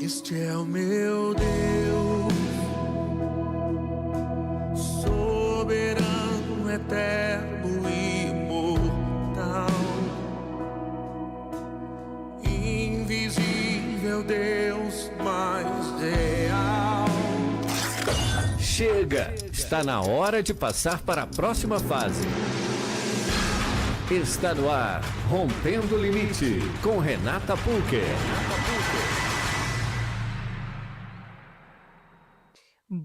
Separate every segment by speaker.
Speaker 1: Este é o meu Deus, soberano, eterno e imortal, invisível Deus mais real.
Speaker 2: Chega! Está na hora de passar para a próxima fase. Está no ar, Rompendo o Limite, com Renata Pulker.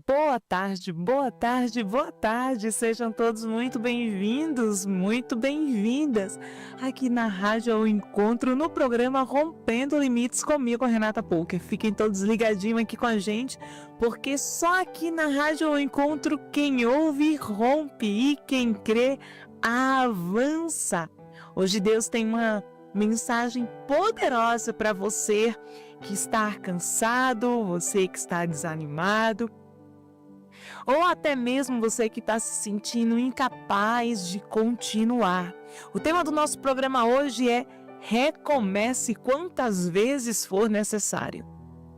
Speaker 3: Boa tarde, boa tarde, boa tarde. Sejam todos muito bem-vindos, muito bem-vindas aqui na Rádio ao Encontro, no programa Rompendo Limites comigo, Renata Pulker. Fiquem todos ligadinhos aqui com a gente, porque só aqui na Rádio ao Encontro quem ouve rompe e quem crê avança. Hoje Deus tem uma mensagem poderosa para você que está cansado, você que está desanimado, ou até mesmo você que está se sentindo incapaz de continuar. O tema do nosso programa hoje é recomece quantas vezes for necessário.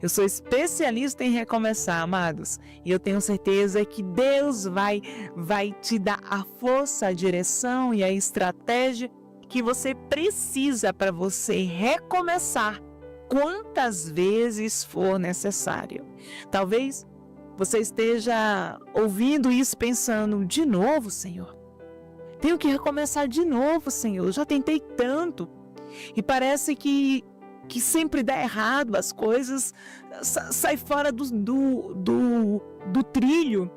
Speaker 3: Eu sou especialista em recomeçar, amados, e eu tenho certeza que Deus vai te dar a força, a direção e a estratégia que você precisa para você recomeçar quantas vezes for necessário. Talvez você esteja ouvindo isso pensando, de novo, Senhor? Tenho que recomeçar de novo, Senhor. Eu já tentei tanto. E parece que sempre dá errado, as coisas saem fora do trilho.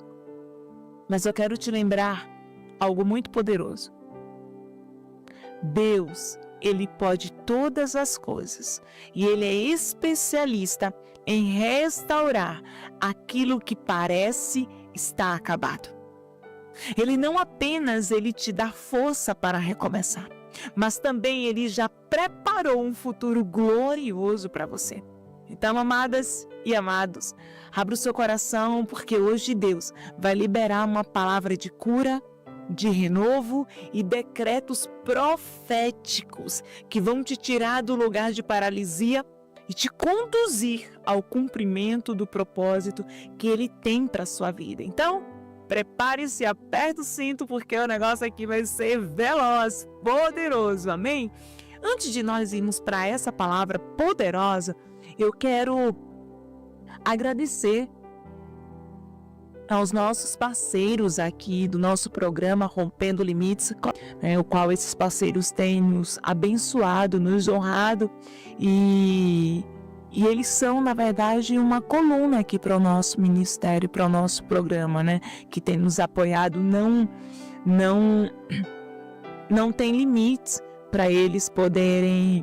Speaker 3: Mas eu quero te lembrar algo muito poderoso. Deus, Ele pode todas as coisas e Ele é especialista em restaurar aquilo que parece estar acabado. Ele não apenas te dá força para recomeçar, mas também Ele já preparou um futuro glorioso para você. Então, amadas e amados, abra o seu coração, porque hoje Deus vai liberar uma palavra de cura, de renovo e decretos proféticos que vão te tirar do lugar de paralisia e te conduzir ao cumprimento do propósito que Ele tem para a sua vida. Então, prepare-se, aperte o cinto, porque o negócio aqui vai ser veloz, poderoso, amém? Antes de nós irmos para essa palavra poderosa, eu quero agradecer aos nossos parceiros aqui do nosso programa Rompendo Limites, o qual esses parceiros têm nos abençoado, nos honrado e eles são, na verdade, uma coluna aqui para o nosso ministério, para o nosso programa, que tem nos apoiado. Não tem limites para eles poderem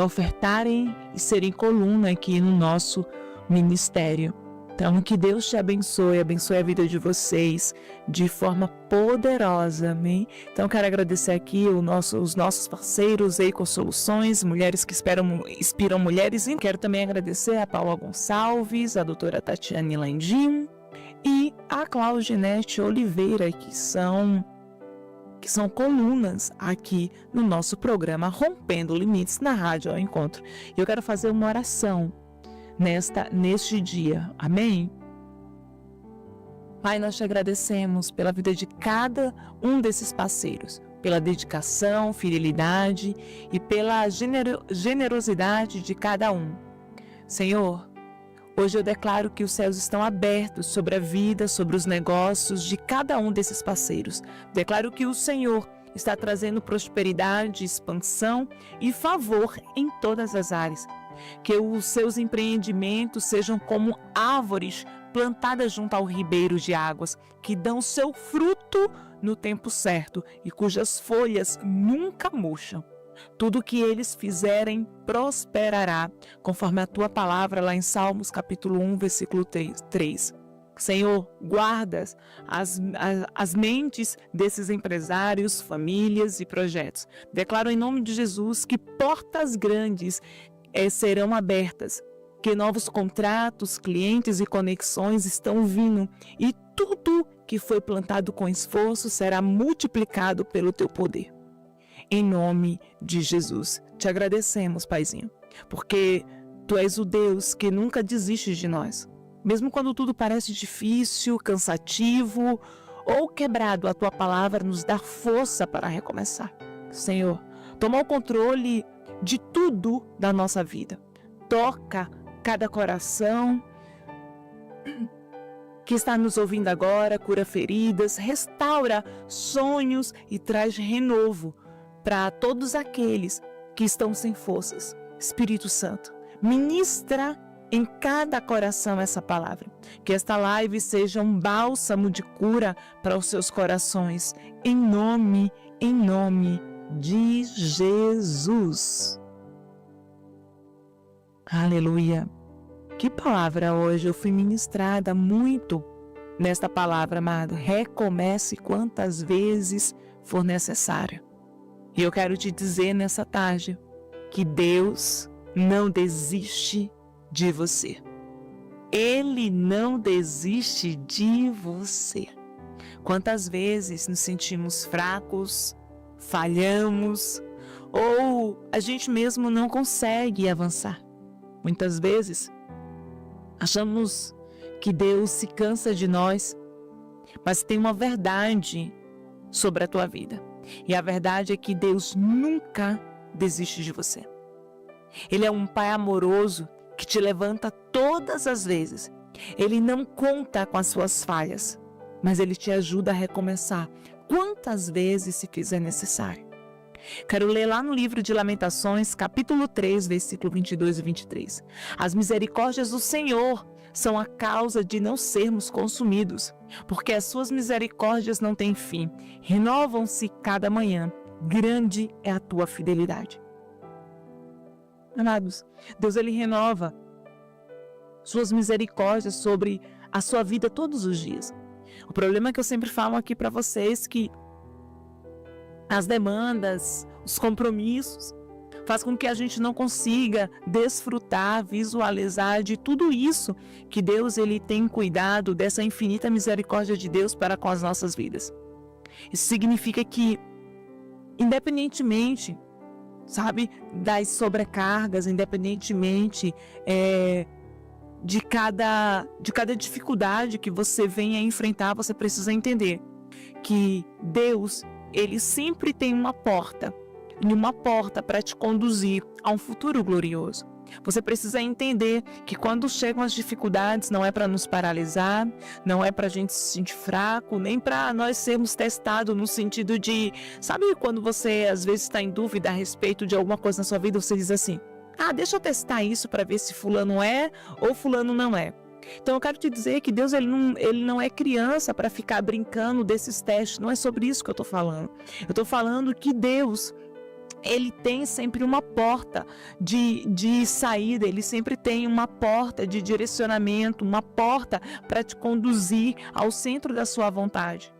Speaker 3: ofertarem e serem coluna aqui no nosso ministério. Então, que Deus te abençoe a vida de vocês de forma poderosa, amém? Então, quero agradecer aqui os nossos parceiros, Eco Soluções, Mulheres que Inspiram Mulheres. E quero também agradecer a Paula Gonçalves, a doutora Tatiane Landim e a Claudinete Oliveira, que são colunas aqui no nosso programa Rompendo Limites na Rádio ao Encontro. E eu quero fazer uma oração neste dia, amém? Pai, nós te agradecemos pela vida de cada um desses parceiros, pela dedicação, fidelidade e pela generosidade de cada um. Senhor, hoje eu declaro que os céus estão abertos sobre a vida, sobre os negócios de cada um desses parceiros. Declaro que o Senhor está trazendo prosperidade, expansão e favor em todas as áreas. Que os seus empreendimentos sejam como árvores plantadas junto ao ribeiro de águas, que dão seu fruto no tempo certo e cujas folhas nunca murcham. Tudo que eles fizerem prosperará, conforme a tua palavra lá em Salmos capítulo 1, versículo 3. Senhor, guarda as mentes desses empresários, famílias e projetos. Declaro em nome de Jesus que portas grandes serão abertas, que novos contratos, clientes e conexões estão vindo e tudo que foi plantado com esforço será multiplicado pelo teu poder. Em nome de Jesus, te agradecemos, Paizinho, porque Tu és o Deus que nunca desiste de nós. Mesmo quando tudo parece difícil, cansativo ou quebrado, a Tua palavra nos dá força para recomeçar. Senhor, toma o controle de tudo da nossa vida. Toca cada coração que está nos ouvindo agora, cura feridas, restaura sonhos e traz renovo para todos aqueles que estão sem forças. Espírito Santo, ministra em cada coração essa palavra. Que esta live seja um bálsamo de cura para os seus corações. Em nome de Jesus. Aleluia. Que palavra hoje, eu fui ministrada muito nesta palavra, amado. Recomece quantas vezes for necessário. E eu quero te dizer nessa tarde que Deus não desiste de você. Ele não desiste de você. Quantas vezes nos sentimos fracos, falhamos, ou a gente mesmo não consegue avançar. Muitas vezes achamos que Deus se cansa de nós, mas tem uma verdade sobre a tua vida. E a verdade é que Deus nunca desiste de você. Ele é um Pai amoroso que te levanta todas as vezes. Ele não conta com as suas falhas, mas Ele te ajuda a recomeçar quantas vezes se fizer necessário. Quero ler lá no livro de Lamentações, capítulo 3, versículo 22 e 23. As misericórdias do Senhor são a causa de não sermos consumidos, porque as suas misericórdias não têm fim, renovam-se cada manhã, grande é a tua fidelidade. Amados, Deus Ele renova suas misericórdias sobre a sua vida todos os dias. O problema é que eu sempre falo aqui para vocês que as demandas, os compromissos, faz com que a gente não consiga desfrutar, visualizar de tudo isso que Deus Ele tem cuidado, dessa infinita misericórdia de Deus para com as nossas vidas. Isso significa que, independentemente, sabe, das sobrecargas, independentemente de cada dificuldade que você venha enfrentar, você precisa entender que Deus, Ele sempre tem uma porta para te conduzir a um futuro glorioso. Você precisa entender que quando chegam as dificuldades, não é para nos paralisar, não é para a gente se sentir fraco, nem para nós sermos testados no sentido de, sabe quando você às vezes está em dúvida a respeito de alguma coisa na sua vida, você diz assim, deixa eu testar isso para ver se fulano é ou fulano não é. Então eu quero te dizer que Deus ele não é criança para ficar brincando desses testes, não é sobre isso que eu estou falando. Eu estou falando que Deus, Ele tem sempre uma porta de saída, Ele sempre tem uma porta de direcionamento, uma porta para te conduzir ao centro da sua vontade.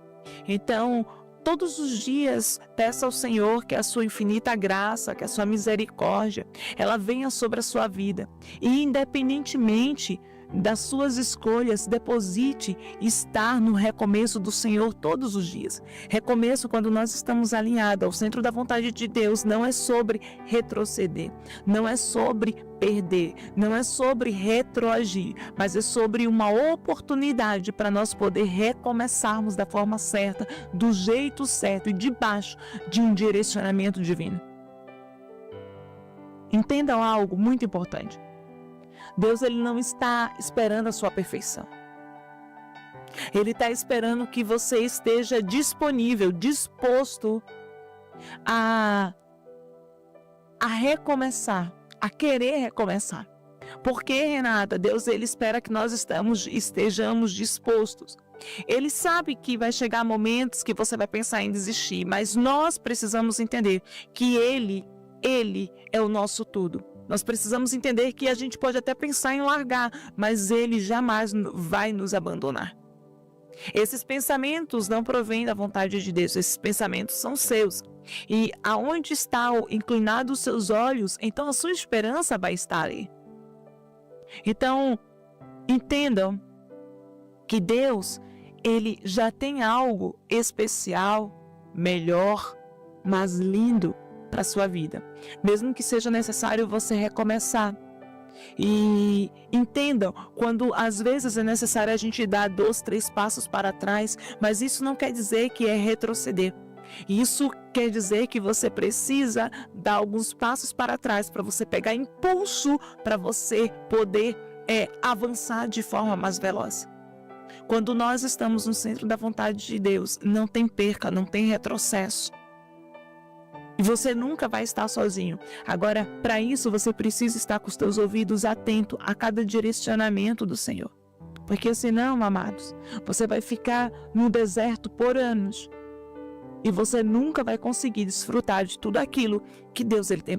Speaker 3: Então, todos os dias, peça ao Senhor que a sua infinita graça, que a sua misericórdia, ela venha sobre a sua vida. E independentemente das suas escolhas, deposite estar no recomeço do Senhor todos os dias. Recomeço quando nós estamos alinhados ao centro da vontade de Deus, não é sobre retroceder, não é sobre perder, não é sobre retroagir, mas é sobre uma oportunidade para nós poder recomeçarmos da forma certa, do jeito certo e debaixo de um direcionamento divino. Entendam algo muito importante. Deus ele não está esperando a sua perfeição. Ele está esperando que você esteja disponível, disposto a recomeçar, a querer recomeçar. Porque, Renata, Deus ele espera que nós estejamos dispostos. Ele sabe que vai chegar momentos que você vai pensar em desistir, mas nós precisamos entender que Ele é o nosso tudo. Nós precisamos entender que a gente pode até pensar em largar, mas Ele jamais vai nos abandonar. Esses pensamentos não provêm da vontade de Deus, esses pensamentos são seus. E aonde estão inclinados os seus olhos, então a sua esperança vai estar ali. Então, entendam que Deus, Ele já tem algo especial, melhor, mais lindo para a sua vida. Mesmo que seja necessário você recomeçar. E entendam, quando às vezes é necessário a gente dar 2, 3 passos para trás, mas isso não quer dizer que é retroceder. Isso quer dizer que você precisa dar alguns passos para trás para você pegar impulso, para você poder avançar de forma mais veloz. Quando nós estamos no centro da vontade de Deus, não tem perca, não tem retrocesso. E você nunca vai estar sozinho. Agora, para isso, você precisa estar com os teus ouvidos atentos a cada direcionamento do Senhor. Porque senão, amados, você vai ficar no deserto por anos. E você nunca vai conseguir desfrutar de tudo aquilo que Deus ele tem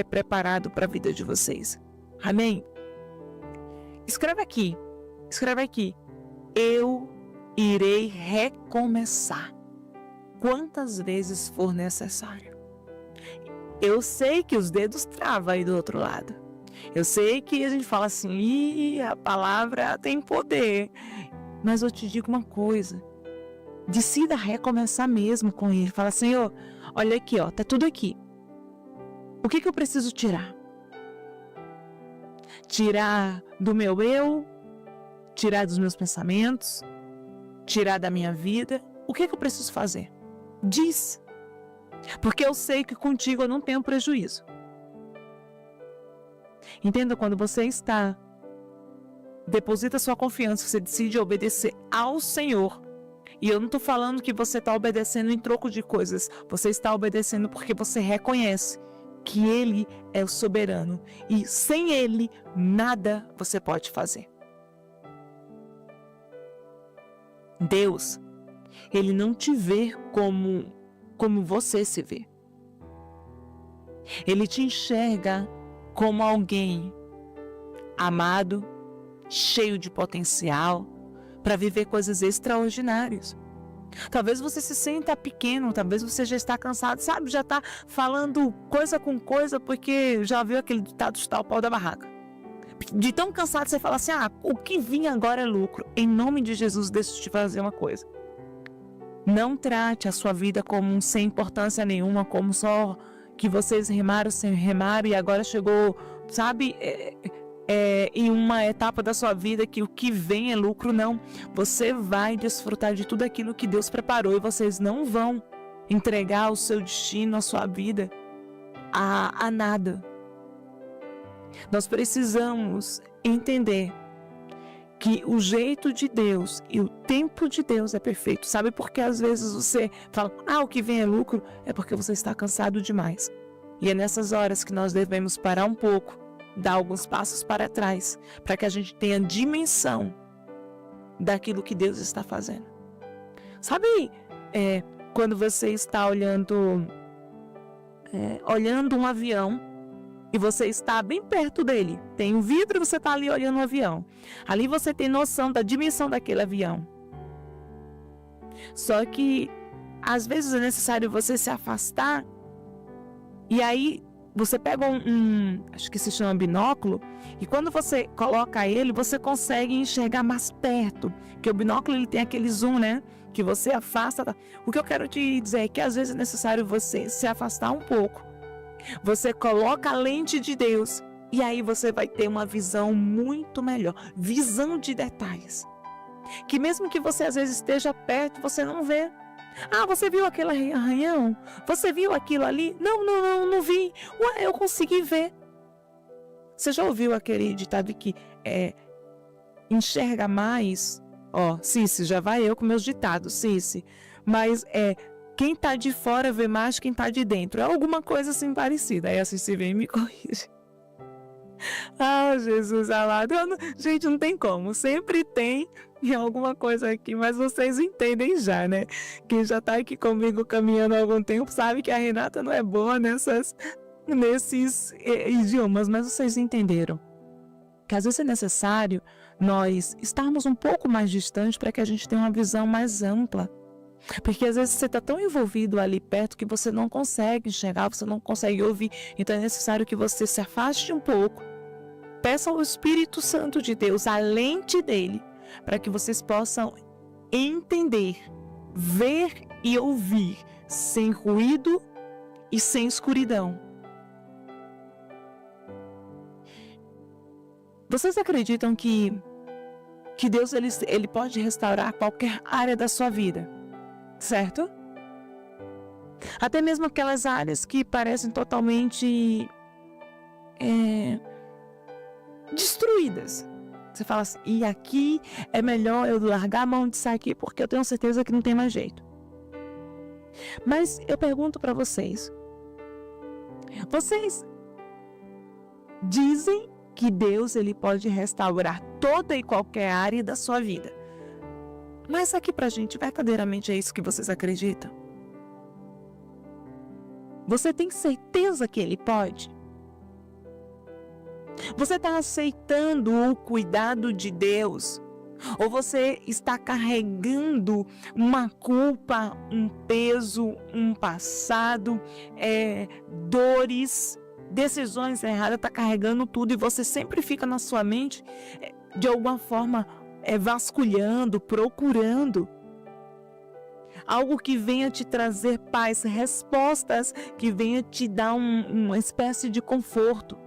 Speaker 3: preparado para a vida de vocês. Amém? Escreve aqui. Eu irei recomeçar quantas vezes for necessário. Eu sei que os dedos travam aí do outro lado. Eu sei que a gente fala assim, a palavra tem poder. Mas eu te digo uma coisa. Decida recomeçar mesmo com ele. Fala, Senhor, olha aqui, ó, tá tudo aqui. O que eu preciso tirar? Tirar do meu eu? Tirar dos meus pensamentos? Tirar da minha vida? O que eu preciso fazer? Diz. Porque eu sei que contigo eu não tenho prejuízo. Entenda, quando você deposita sua confiança, você decide obedecer ao Senhor. E eu não estou falando que você está obedecendo em troco de coisas. Você está obedecendo porque você reconhece que Ele é o soberano. E sem Ele, nada você pode fazer. Deus, Ele não te vê como você se vê. Ele te enxerga como alguém amado, cheio de potencial, para viver coisas extraordinárias. Talvez você se sinta pequeno, talvez você já está cansado, sabe? Já está falando coisa com coisa, porque já viu aquele ditado chutar o pau da barraca. De tão cansado, você fala assim, o que vinha agora é lucro. Em nome de Jesus, deixa eu te fazer uma coisa. Não trate a sua vida como sem importância nenhuma, como só que vocês remaram sem remar e agora chegou, sabe, em uma etapa da sua vida que o que vem é lucro. Não, você vai desfrutar de tudo aquilo que Deus preparou e vocês não vão entregar o seu destino, a sua vida a nada. Nós precisamos entender que o jeito de Deus e o tempo de Deus é perfeito. Sabe por que às vezes você fala, o que vem é lucro? É porque você está cansado demais. E é nessas horas que nós devemos parar um pouco, dar alguns passos para trás, para que a gente tenha dimensão daquilo que Deus está fazendo. Sabe, quando você está olhando um avião, e você está bem perto dele, tem um vidro e você está ali olhando o avião. Ali você tem noção da dimensão daquele avião. Só que, às vezes é necessário você se afastar, e aí você pega acho que se chama binóculo, e quando você coloca ele, você consegue enxergar mais perto, porque o binóculo ele tem aquele zoom, né? Que você afasta. O que eu quero te dizer é que às vezes é necessário você se afastar um pouco. Você coloca a lente de Deus e aí você vai ter uma visão muito melhor, visão de detalhes, que mesmo que você às vezes esteja perto, você não vê. Você viu aquele arranhão? Você viu aquilo ali? Não vi. Eu consegui ver. Você já ouviu aquele ditado que enxerga mais? Cici, já vai eu com meus ditados, Cici. Mas quem está de fora vê mais quem está de dentro. É alguma coisa assim parecida. Aí a Cici vem e me corrige. Jesus amado. Gente, não tem como. Sempre tem alguma coisa aqui, mas vocês entendem já, né? Quem já está aqui comigo caminhando há algum tempo sabe que a Renata não é boa nesses idiomas, mas vocês entenderam. Que às vezes é necessário nós estarmos um pouco mais distantes para que a gente tenha uma visão mais ampla. Porque às vezes você está tão envolvido ali perto que você não consegue enxergar, você não consegue ouvir. Então é necessário que você se afaste um pouco. Peça ao Espírito Santo de Deus, a lente dele, para que vocês possam entender, ver e ouvir, sem ruído e sem escuridão. Vocês acreditam que Deus ele pode restaurar qualquer área da sua vida, certo? Até mesmo aquelas áreas que parecem totalmente destruídas. Você fala assim, e aqui é melhor eu largar a mão disso aqui, porque eu tenho certeza que não tem mais jeito. Mas eu pergunto para vocês dizem que Deus ele pode restaurar toda e qualquer área da sua vida. Mas aqui pra gente, verdadeiramente é isso que vocês acreditam? Você tem certeza que Ele pode? Você está aceitando o cuidado de Deus? Ou você está carregando uma culpa, um peso, um passado, dores, decisões erradas, está carregando tudo e você sempre fica na sua mente, de alguma forma, vasculhando, procurando algo que venha te trazer paz, respostas que venha te dar uma espécie de conforto.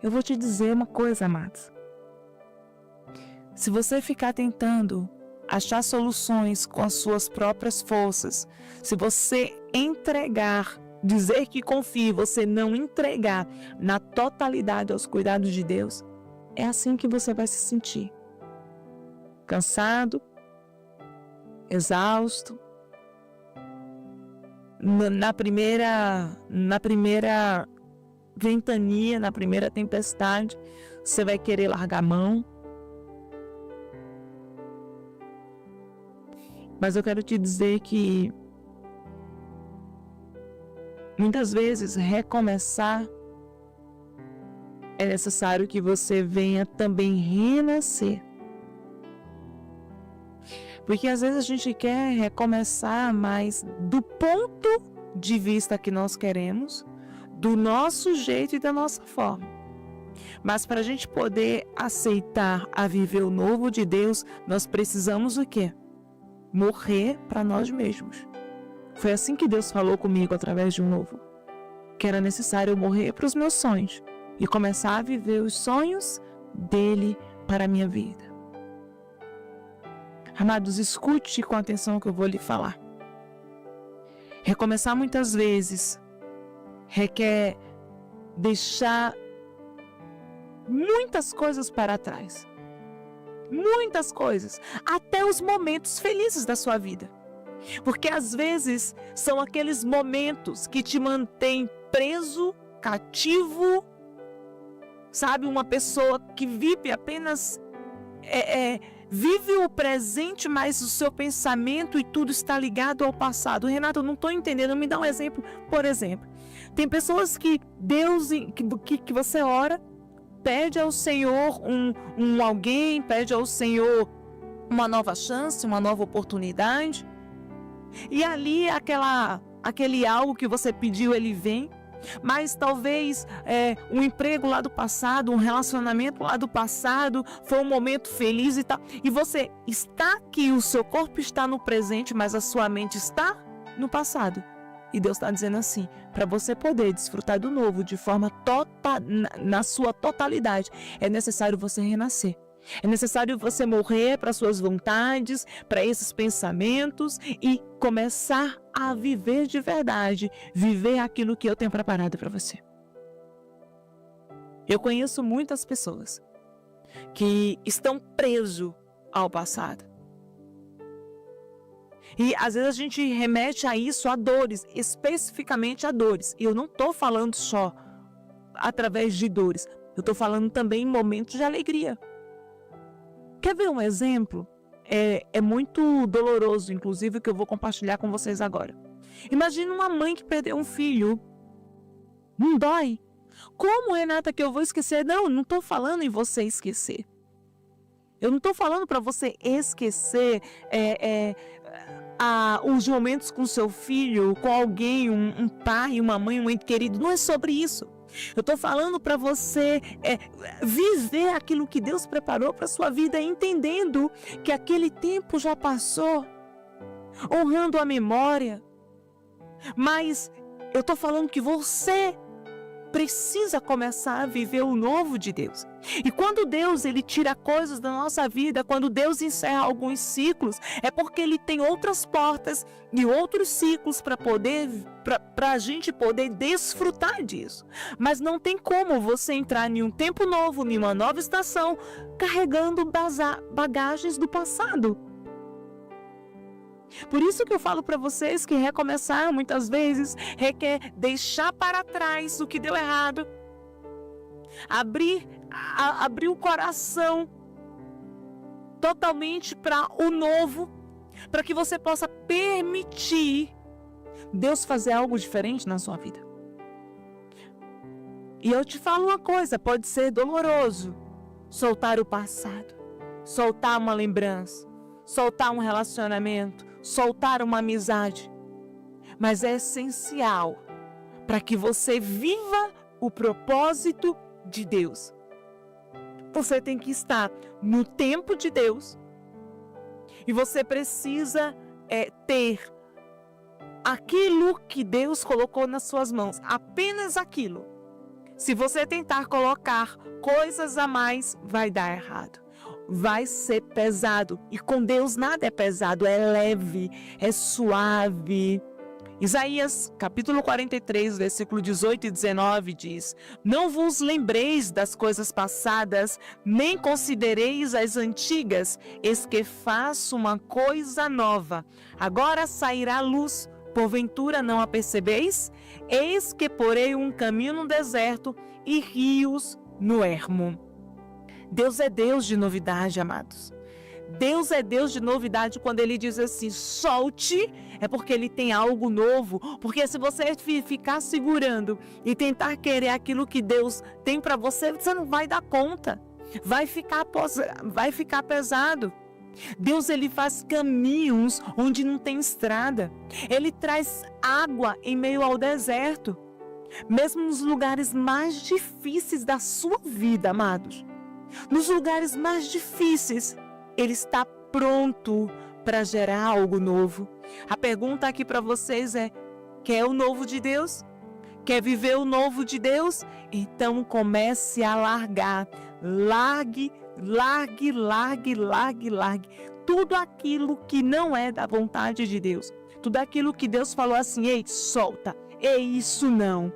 Speaker 3: Eu vou te dizer uma coisa, amados. Se você ficar tentando achar soluções com as suas próprias forças, se você dizer que confia, você não entregar na totalidade aos cuidados de Deus, é assim que você vai se sentir. Cansado, exausto. Na primeira ventania, na primeira tempestade, você vai querer largar a mão. Mas eu quero te dizer que muitas vezes recomeçar é necessário que você venha também renascer. Porque às vezes a gente quer recomeçar, mas do ponto de vista que nós queremos, do nosso jeito e da nossa forma. Mas para a gente poder aceitar a viver o novo de Deus, nós precisamos o quê? Morrer para nós mesmos. Foi assim que Deus falou comigo através de um novo. Que era necessário eu morrer para os meus sonhos e começar a viver os sonhos dele para a minha vida. Amados, escute com atenção o que eu vou lhe falar. Recomeçar muitas vezes requer deixar muitas coisas para trás. Muitas coisas. Até os momentos felizes da sua vida. Porque às vezes são aqueles momentos que te mantêm preso, cativo. Sabe, uma pessoa que vive apenas... vive o presente, mas o seu pensamento e tudo está ligado ao passado. Renato, eu não estou entendendo. Me dá um exemplo. Por exemplo, tem pessoas que que você ora, pede ao Senhor alguém, pede ao Senhor uma nova chance, uma nova oportunidade. E ali aquele algo que você pediu, ele vem. Mas talvez um emprego lá do passado, um relacionamento lá do passado, foi um momento feliz e tal. E você está aqui, o seu corpo está no presente, mas a sua mente está no passado. E Deus está dizendo assim, para você poder desfrutar do novo de forma na sua totalidade, é necessário você renascer. É necessário você morrer para suas vontades, para esses pensamentos e começar a viver de verdade, viver aquilo que eu tenho preparado para você. Eu conheço muitas pessoas que estão presos ao passado. E às vezes a gente remete a isso, a dores, especificamente a dores. E eu não estou falando só através de dores, eu estou falando também em momentos de alegria. Quer ver um exemplo? É muito doloroso, inclusive, o que eu vou compartilhar com vocês agora. Imagina uma mãe que perdeu um filho. Não dói? Como, Renata, que eu vou esquecer? Não estou falando em você esquecer. Eu não estou falando para você esquecer os momentos com seu filho, com alguém, um pai, uma mãe, um ente querido. Não é sobre isso. Eu estou falando para você viver aquilo que Deus preparou para a sua vida, entendendo que aquele tempo já passou, honrando a memória. Mas eu estou falando que você precisa começar a viver o novo de Deus. E quando Deus ele tira coisas da nossa vida, quando Deus encerra alguns ciclos, é porque Ele tem outras portas e outros ciclos para a gente poder desfrutar disso. Mas não tem como você entrar em um tempo novo, em uma nova estação, carregando bagagens do passado. Por isso que eu falo para vocês que recomeçar muitas vezes requer deixar para trás o que deu errado, abrir o coração totalmente para o novo, para que você possa permitir Deus fazer algo diferente na sua vida. E eu te falo uma coisa, pode ser doloroso soltar o passado, soltar uma lembrança, soltar um relacionamento, soltar uma amizade, mas é essencial para que você viva o propósito de Deus. Você tem que estar no tempo de Deus e você precisa ter aquilo que Deus colocou nas suas mãos, apenas aquilo. Se você tentar colocar coisas a mais, vai dar errado. Vai ser pesado. E com Deus nada é pesado, é leve, é suave. Isaías, capítulo 43, versículo 18 e 19 diz: Não vos lembreis das coisas passadas, nem considereis as antigas, eis que faço uma coisa nova. Agora sairá a luz, porventura não a percebeis? Eis que porei um caminho no deserto e rios no ermo. Deus é Deus de novidade, amados. Deus é Deus de novidade. Quando Ele diz assim, solte, é porque Ele tem algo novo. Porque se você ficar segurando e tentar querer aquilo que Deus tem para você, você não vai dar conta. Vai ficar pesado. Deus ele faz caminhos onde não tem estrada. Ele traz água em meio ao deserto. Mesmo nos lugares mais difíceis da sua vida, amados. Nos lugares mais difíceis, Ele está pronto para gerar algo novo. A pergunta aqui para vocês é: quer o novo de Deus? Quer viver o novo de Deus? Então comece a largar. Largue tudo aquilo que não é da vontade de Deus. Tudo aquilo que Deus falou assim: ei, solta. Isso não.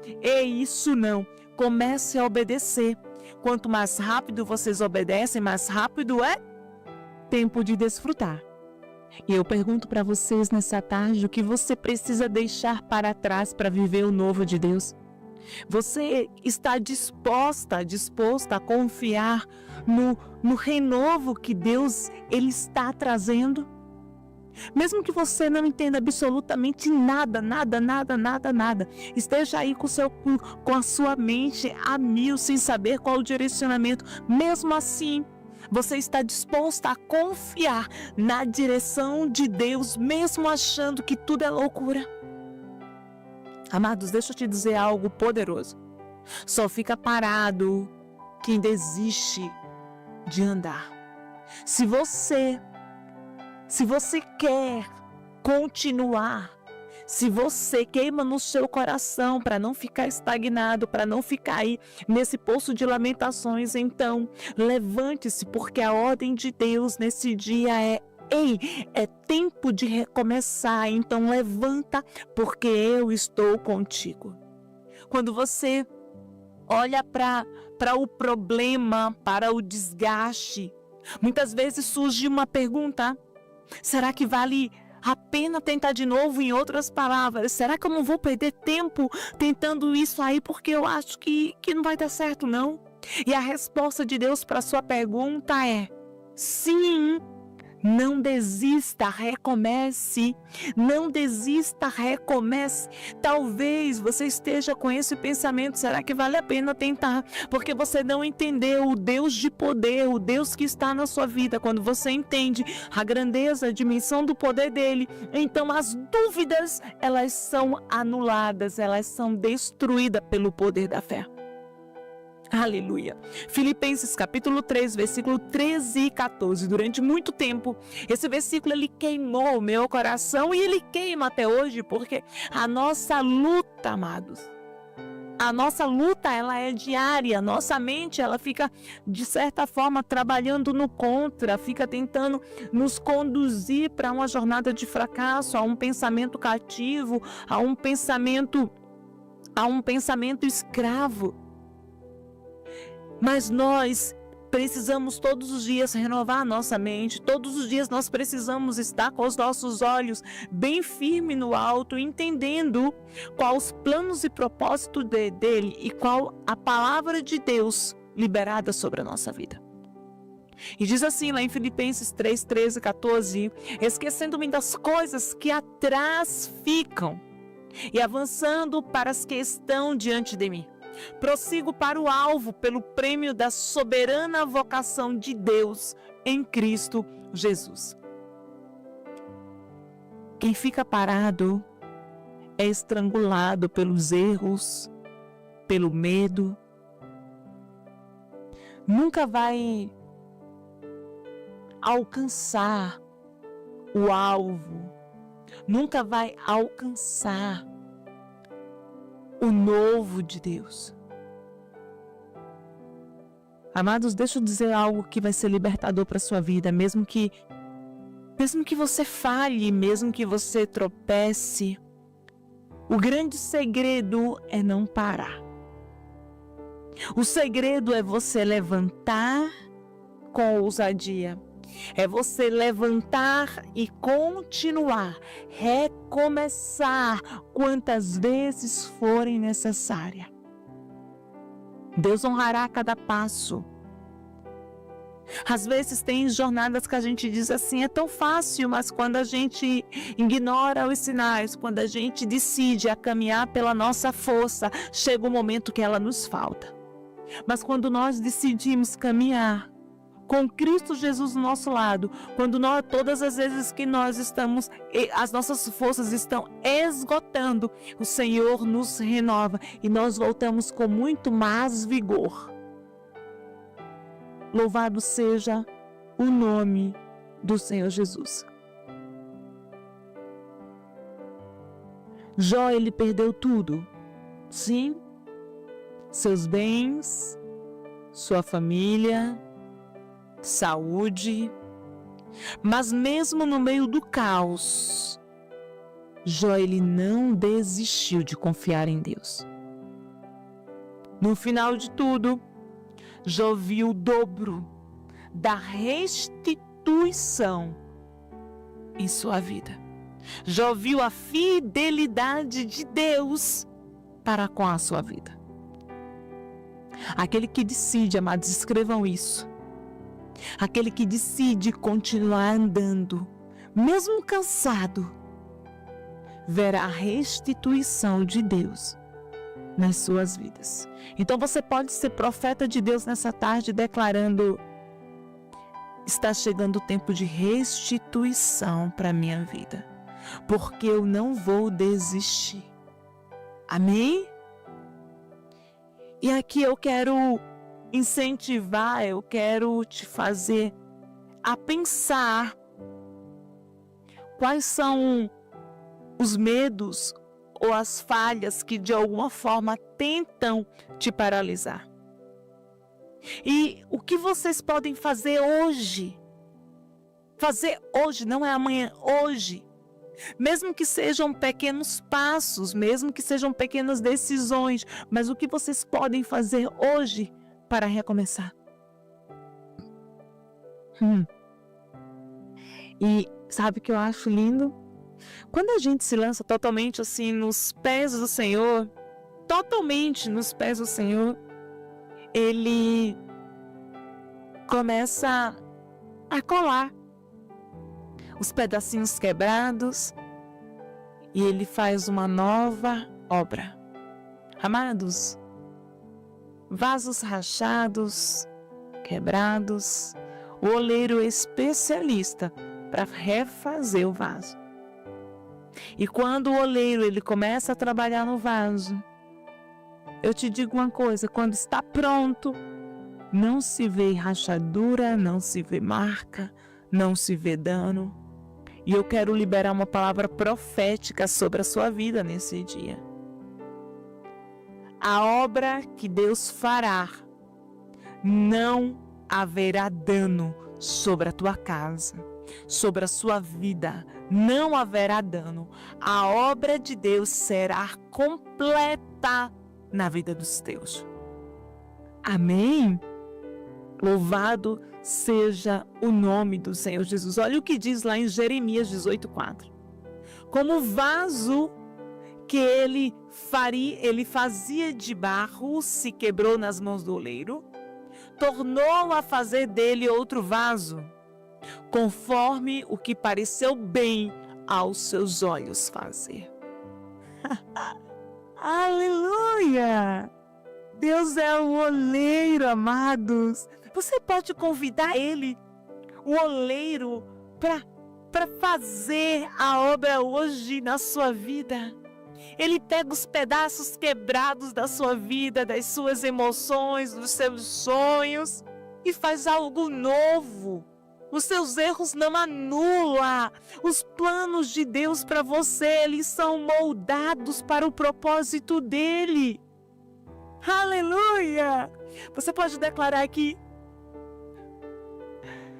Speaker 3: Comece a obedecer. Quanto mais rápido vocês obedecem, mais rápido é tempo de desfrutar. E eu pergunto para vocês nessa tarde, o que você precisa deixar para trás para viver o novo de Deus? Você está disposto a confiar no renovo que Deus ele está trazendo? Mesmo que você não entenda absolutamente nada, esteja aí com a sua mente a mil, sem saber qual o direcionamento, mesmo assim, você está disposto a confiar na direção de Deus, mesmo achando que tudo é loucura? Amados, deixa eu te dizer algo poderoso. Só fica parado quem desiste de andar. Se você quer continuar, se você queima no seu coração para não ficar estagnado, para não ficar aí nesse poço de lamentações, então levante-se, porque a ordem de Deus nesse dia é: ei, é tempo de recomeçar, então levanta, porque eu estou contigo. Quando você olha para o problema, para o desgaste, muitas vezes surge uma pergunta: será que vale a pena tentar de novo? Em outras palavras, será que eu não vou perder tempo tentando isso aí porque eu acho que não vai dar certo, não? E a resposta de Deus para a sua pergunta é: sim. Não desista, recomece. Não desista, recomece. Talvez você esteja com esse pensamento: será que vale a pena tentar? Porque você não entendeu o Deus de poder, o Deus que está na sua vida. Quando você entende a grandeza, a dimensão do poder dele, então as dúvidas, elas são anuladas, elas são destruídas pelo poder da fé. Aleluia. Filipenses capítulo 3, versículo 13 e 14. Durante muito tempo, esse versículo ele queimou o meu coração e ele queima até hoje, porque a nossa luta, amados, a nossa luta, ela é diária. Nossa mente, ela fica, de certa forma, trabalhando no contra, fica tentando nos conduzir para uma jornada de fracasso, a um pensamento cativo, a um pensamento escravo. Mas nós precisamos todos os dias renovar a nossa mente, todos os dias nós precisamos estar com os nossos olhos bem firmes no alto, entendendo quais os planos e propósitos dele e qual a palavra de Deus liberada sobre a nossa vida. E diz assim lá em Filipenses 3, 13 e 14: esquecendo-me das coisas que atrás ficam e avançando para as que estão diante de mim. Prossigo para o alvo pelo prêmio da soberana vocação de Deus em Cristo Jesus. Quem fica parado é estrangulado pelos erros, pelo medo. Nunca vai alcançar o alvo, nunca vai alcançar o novo de Deus. Amados, deixa eu dizer algo que vai ser libertador para a sua vida, mesmo que você falhe, mesmo que você tropece. O grande segredo é não parar. O segredo é você levantar com ousadia. É você levantar e continuar, recomeçar quantas vezes forem necessárias. Deus honrará cada passo. Às vezes tem jornadas que a gente diz assim, é tão fácil, mas quando a gente ignora os sinais, quando a gente decide a caminhar pela nossa força, chega um momento que ela nos falta. Mas quando nós decidimos caminhar com Cristo Jesus do nosso lado, quando todas as vezes que nós estamos, as nossas forças estão esgotando, o Senhor nos renova e nós voltamos com muito mais vigor. Louvado seja o nome do Senhor Jesus. Jó, ele perdeu tudo. Sim, seus bens, sua família, saúde, mas mesmo no meio do caos, Jó ele não desistiu de confiar em Deus. No final de tudo, Jó viu o dobro da restituição em sua vida. Jó viu a fidelidade de Deus para com a sua vida. Aquele que decide, amados, escrevam isso. Aquele que decide continuar andando, mesmo cansado, verá a restituição de Deus nas suas vidas. Então você pode ser profeta de Deus nessa tarde declarando: está chegando o tempo de restituição para a minha vida, porque eu não vou desistir. Amém? E aqui eu quero incentivar, eu quero te fazer a pensar quais são os medos ou as falhas que de alguma forma tentam te paralisar. E o que vocês podem fazer hoje? Fazer hoje, não é amanhã, hoje. Mesmo que sejam pequenos passos, mesmo que sejam pequenas decisões, mas o que vocês podem fazer hoje para recomeçar? E sabe o que eu acho lindo? Quando a gente se lança totalmente assim nos pés do Senhor, totalmente nos pés do Senhor, Ele começa a colar os pedacinhos quebrados e Ele faz uma nova obra. Amados, vasos rachados, quebrados, o oleiro especialista para refazer o vaso. E quando o oleiro ele começa a trabalhar no vaso, eu te digo uma coisa, quando está pronto, não se vê rachadura, não se vê marca, não se vê dano. E eu quero liberar uma palavra profética sobre a sua vida nesse dia. A obra que Deus fará, não haverá dano sobre a tua casa, sobre a sua vida, não haverá dano. A obra de Deus será completa na vida dos teus. Amém? Louvado seja o nome do Senhor Jesus. Olha o que diz lá em Jeremias 18:4. Como vaso que ele fazia de barro se quebrou nas mãos do oleiro, tornou a fazer dele outro vaso, conforme o que pareceu bem aos seus olhos fazer. Aleluia! Deus é o oleiro, amados. Você pode convidar ele, o oleiro, para fazer a obra hoje na sua vida. Ele pega os pedaços quebrados da sua vida, das suas emoções, dos seus sonhos e faz algo novo. Os seus erros não anulam. Os planos de Deus para você, eles são moldados para o propósito dele. Aleluia! Você pode declarar aqui: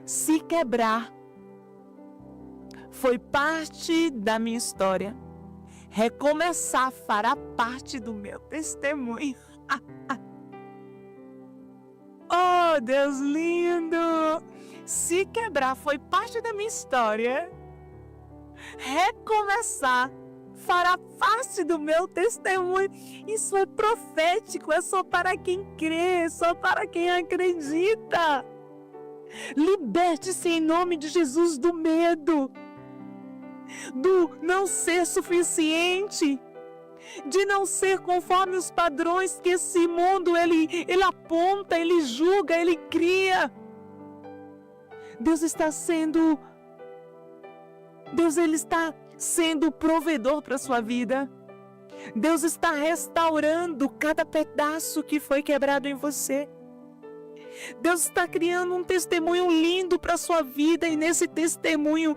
Speaker 3: se quebrar foi parte da minha história, recomeçar fará parte do meu testemunho. Oh, Deus lindo! Se quebrar foi parte da minha história, recomeçar fará parte do meu testemunho. Isso é profético, é só para quem crê, é só para quem acredita. Liberte-se em nome de Jesus do medo, do não ser suficiente, de não ser conforme os padrões que esse mundo ele aponta, ele julga, ele cria. Deus está sendo provedor para a sua vida. Deus está restaurando cada pedaço que foi quebrado em você. Deus está criando um testemunho lindo para a sua vida, e nesse testemunho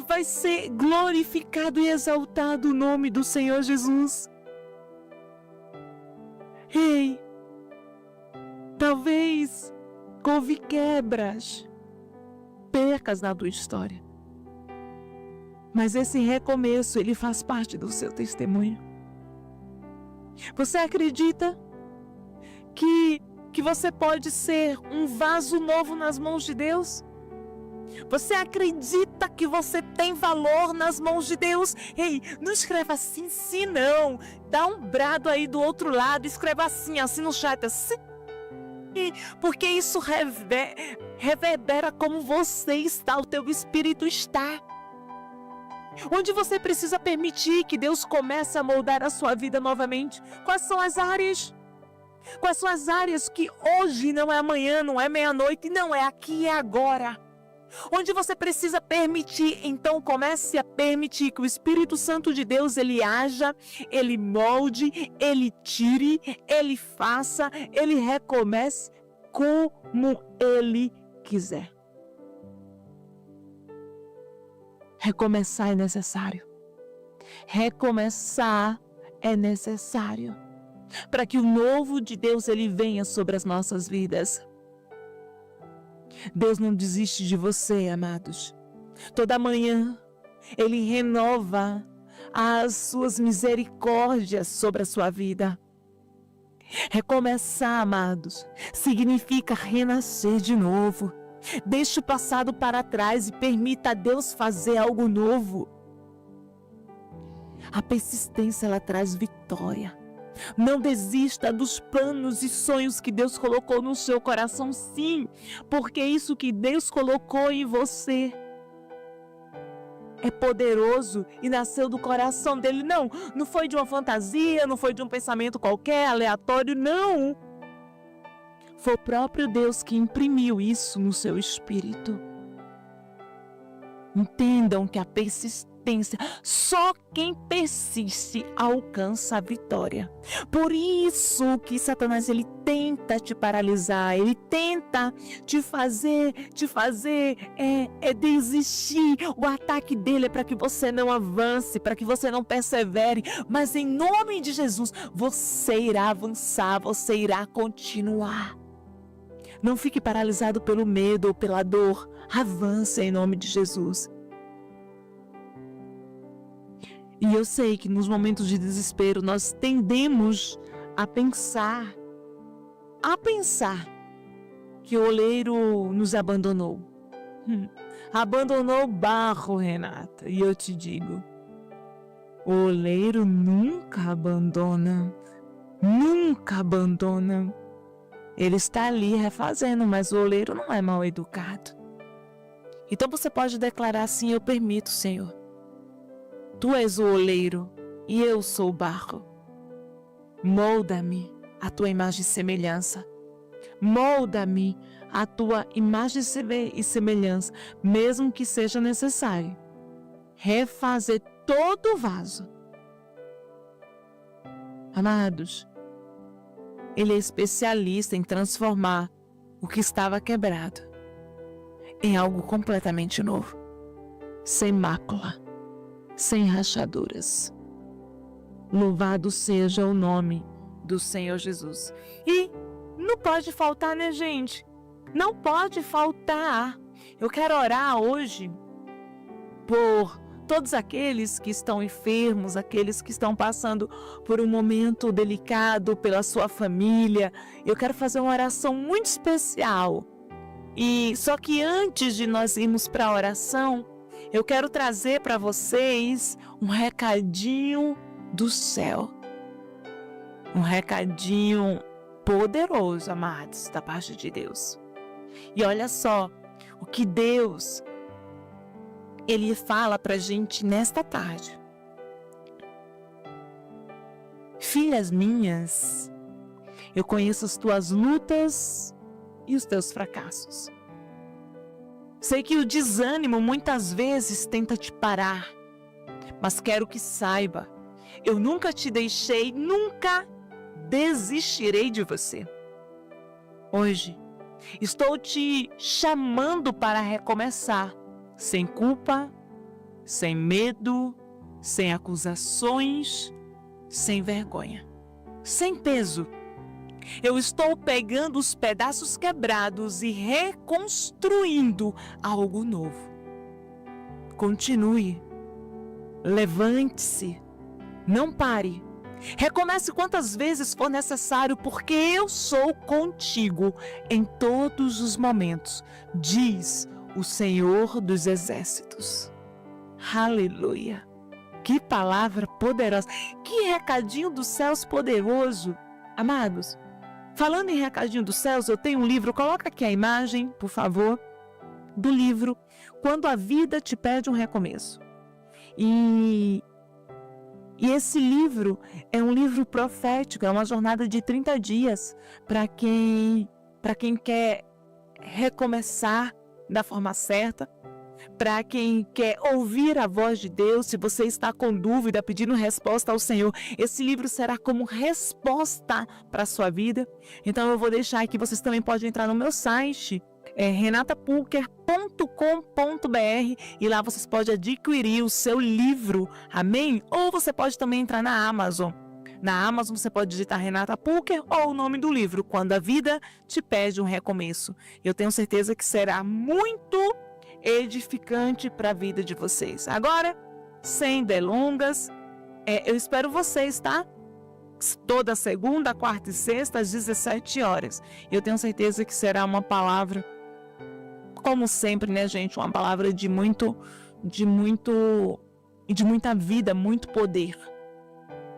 Speaker 3: vai ser glorificado e exaltado o nome do Senhor Jesus. Ei, talvez houve quebras, percas na tua história, mas esse recomeço, ele faz parte do seu testemunho. Você acredita que você pode ser um vaso novo nas mãos de Deus? Você acredita que você tem valor nas mãos de Deus? Ei, não escreva assim, sim, não. Dá um brado aí do outro lado, escreva assim no chat, assim. Porque isso reverbera como você está, o teu espírito está. Onde você precisa permitir que Deus comece a moldar a sua vida novamente? Quais são as áreas? Quais são as áreas que hoje não é amanhã, não é meia-noite, não é aqui, é agora? Onde você precisa permitir, então comece a permitir que o Espírito Santo de Deus, ele haja, ele molde, ele tire, ele faça, ele recomece como ele quiser. Recomeçar é necessário. Recomeçar é necessário para que o novo de Deus ele venha sobre as nossas vidas. Deus não desiste de você, amados. Toda manhã ele renova as suas misericórdias sobre a sua vida. Recomeçar, amados, significa renascer de novo. Deixe o passado para trás e permita a Deus fazer algo novo. A persistência, ela traz vitória. Não desista dos planos e sonhos que Deus colocou no seu coração, sim, porque isso que Deus colocou em você é poderoso e nasceu do coração dele. Não foi de uma fantasia, não foi de um pensamento qualquer, aleatório, não. Foi o próprio Deus que imprimiu isso no seu espírito. Entendam que a persistência persistência. Só quem persiste alcança a vitória. Por isso que Satanás, ele tenta te paralisar, ele tenta te fazer desistir. O ataque dele é para que você não avance, para que você não persevere, mas em nome de Jesus, você irá avançar, você irá continuar. Não fique paralisado pelo medo ou pela dor. Avance em nome de Jesus. E eu sei que nos momentos de desespero nós tendemos a pensar que o oleiro nos abandonou. Abandonou o barro, Renata. E eu te digo, o oleiro nunca abandona. Nunca abandona. Ele está ali refazendo, mas o oleiro não é mal educado. Então você pode declarar assim: eu permito, Senhor. Tu és o oleiro e eu sou o barro. Molda-me a tua imagem e semelhança. Molda-me a tua imagem e semelhança, mesmo que seja necessário refazer todo o vaso. Amados, Ele é especialista em transformar o que estava quebrado em algo completamente novo, sem mácula, sem rachaduras. Louvado seja o nome do Senhor Jesus. E não pode faltar, né, gente? Não pode faltar. Eu quero orar hoje por todos aqueles que estão enfermos, aqueles que estão passando por um momento delicado, pela sua família. Eu quero fazer uma oração muito especial. E só que antes de nós irmos para a oração, eu quero trazer para vocês um recadinho do céu. Um recadinho poderoso, amados, da parte de Deus. E olha só o que Deus Ele fala pra gente nesta tarde. Filhas minhas, eu conheço as tuas lutas e os teus fracassos. Sei que o desânimo muitas vezes tenta te parar, mas quero que saiba, eu nunca te deixei, nunca desistirei de você. Hoje, estou te chamando para recomeçar, sem culpa, sem medo, sem acusações, sem vergonha, sem peso. Eu estou pegando os pedaços quebrados e reconstruindo algo novo. Continue, levante-se, não pare. Recomece quantas vezes for necessário, porque eu sou contigo em todos os momentos, diz o Senhor dos Exércitos. Aleluia! Que palavra poderosa! Que recadinho dos céus poderoso! Amados, falando em recadinho dos céus, eu tenho um livro, coloca aqui a imagem, por favor, do livro Quando a Vida Te Pede um Recomeço. E esse livro é um livro profético, é uma jornada de 30 dias para quem quer recomeçar da forma certa, para quem quer ouvir a voz de Deus. Se você está com dúvida, pedindo resposta ao Senhor, esse livro será como resposta para a sua vida. Então eu vou deixar aqui, vocês também podem entrar no meu site, renatapulker.com.br, e lá vocês podem adquirir o seu livro, amém? Ou você pode também entrar na Amazon. Na Amazon você pode digitar Renata Pulker ou o nome do livro, Quando a Vida Te Pede um Recomeço. Eu tenho certeza que será muito edificante para a vida de vocês. Agora, sem delongas, eu espero vocês, tá? Toda segunda, quarta e sexta, às 17 horas. Eu tenho certeza que será uma palavra, como sempre, né, gente? Uma palavra de muita vida, muito poder,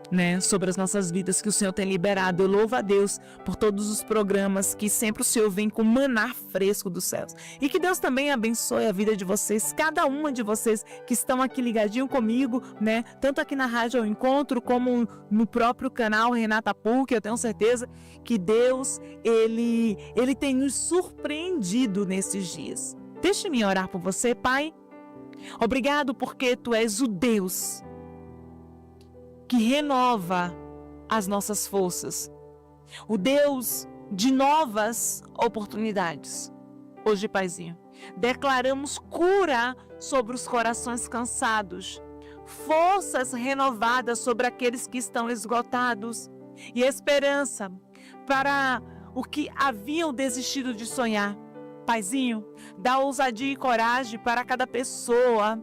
Speaker 3: né, sobre as nossas vidas que o Senhor tem liberado. Eu louvo a Deus por todos os programas que sempre o Senhor vem com maná fresco dos céus. E que Deus também abençoe a vida de vocês, cada uma de vocês que estão aqui ligadinho comigo, né, tanto aqui na Rádio ao Encontro como no próprio canal Renata Pulker. Eu tenho certeza que Deus, Ele tem nos surpreendido nesses dias. Deixe-me orar por você, Pai. Obrigado porque Tu és o Deus que renova as nossas forças, o Deus de novas oportunidades. Hoje, Paizinho, declaramos cura sobre os corações cansados, forças renovadas sobre aqueles que estão esgotados e esperança para o que haviam desistido de sonhar. Paizinho, dá ousadia e coragem para cada pessoa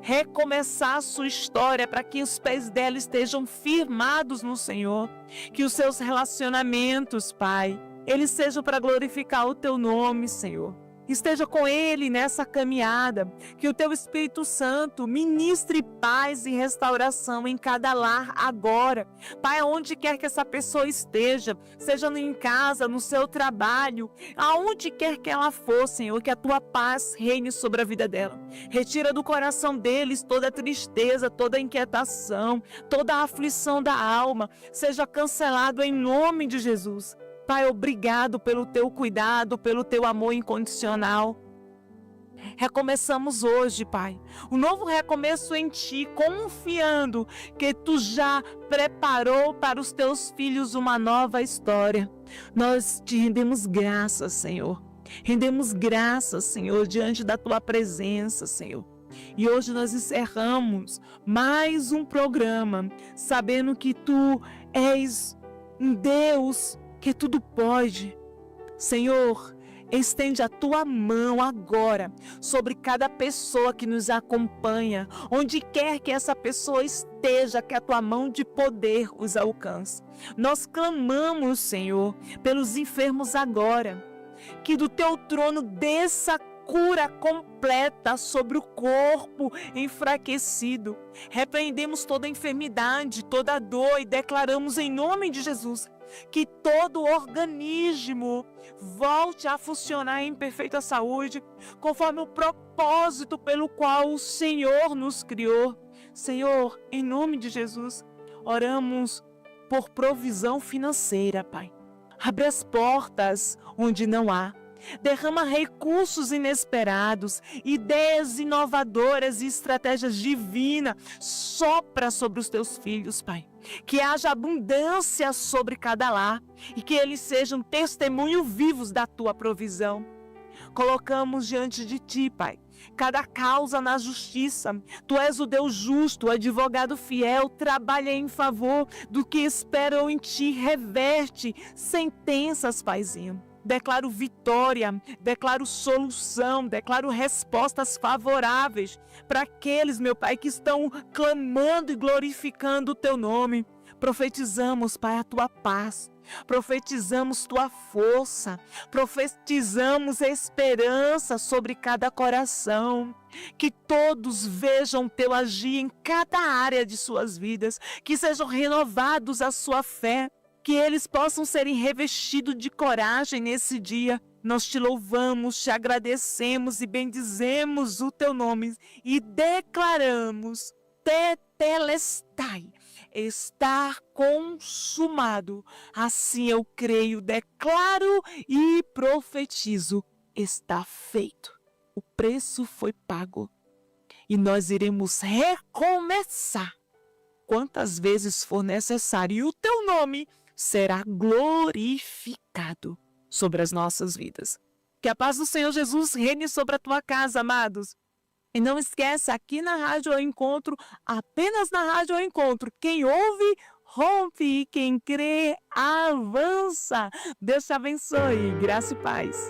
Speaker 3: recomeçar a sua história, para que os pés dela estejam firmados no Senhor, que os seus relacionamentos, Pai, eles sejam para glorificar o Teu nome, Senhor. Esteja com ele nessa caminhada, que o Teu Espírito Santo ministre paz e restauração em cada lar agora. Pai, onde quer que essa pessoa esteja, seja em casa, no seu trabalho, aonde quer que ela for, Senhor, que a Tua paz reine sobre a vida dela. Retira do coração deles toda a tristeza, toda a inquietação, toda a aflição da alma, seja cancelado em nome de Jesus. Pai, obrigado pelo Teu cuidado, pelo Teu amor incondicional. Recomeçamos hoje, Pai, um novo recomeço em Ti, confiando que Tu já preparou para os Teus filhos uma nova história. Nós Te rendemos graças, Senhor. Rendemos graças, Senhor, diante da Tua presença, Senhor. E hoje nós encerramos mais um programa, sabendo que Tu és um Deus que tudo pode. Senhor, estende a Tua mão agora sobre cada pessoa que nos acompanha, onde quer que essa pessoa esteja, que a Tua mão de poder os alcance. Nós clamamos, Senhor, pelos enfermos agora, que do Teu trono desça cura completa sobre o corpo enfraquecido. Repreendemos toda enfermidade, toda dor e declaramos em nome de Jesus que todo organismo volte a funcionar em perfeita saúde, conforme o propósito pelo qual o Senhor nos criou. Senhor, em nome de Jesus, oramos por provisão financeira, Pai. Abre as portas onde não há. Derrama recursos inesperados, ideias inovadoras e estratégias divinas. Sopra sobre os Teus filhos, Pai. Que haja abundância sobre cada lar e que eles sejam testemunhos vivos da Tua provisão. Colocamos diante de Ti, Pai, cada causa na justiça. Tu és o Deus justo, o advogado fiel, trabalha em favor do que esperam em Ti, reverte sentenças, Paizinho. Declaro vitória, declaro solução, declaro respostas favoráveis para aqueles, meu Pai, que estão clamando e glorificando o Teu nome. Profetizamos, Pai, a Tua paz, profetizamos Tua força, profetizamos esperança sobre cada coração. Que todos vejam Teu agir em cada área de suas vidas, que sejam renovados a sua fé, que eles possam serem revestidos de coragem nesse dia. Nós Te louvamos, Te agradecemos e bendizemos o Teu nome e declaramos tetelestai, está consumado. Assim eu creio, declaro e profetizo, está feito. O preço foi pago e nós iremos recomeçar quantas vezes for necessário e o Teu nome será glorificado sobre as nossas vidas. Que a paz do Senhor Jesus reine sobre a tua casa, amados. E não esqueça, aqui na Rádio ao Encontro, apenas na Rádio ao Encontro, quem ouve, rompe, e quem crê, avança. Deus te abençoe. Graça e paz.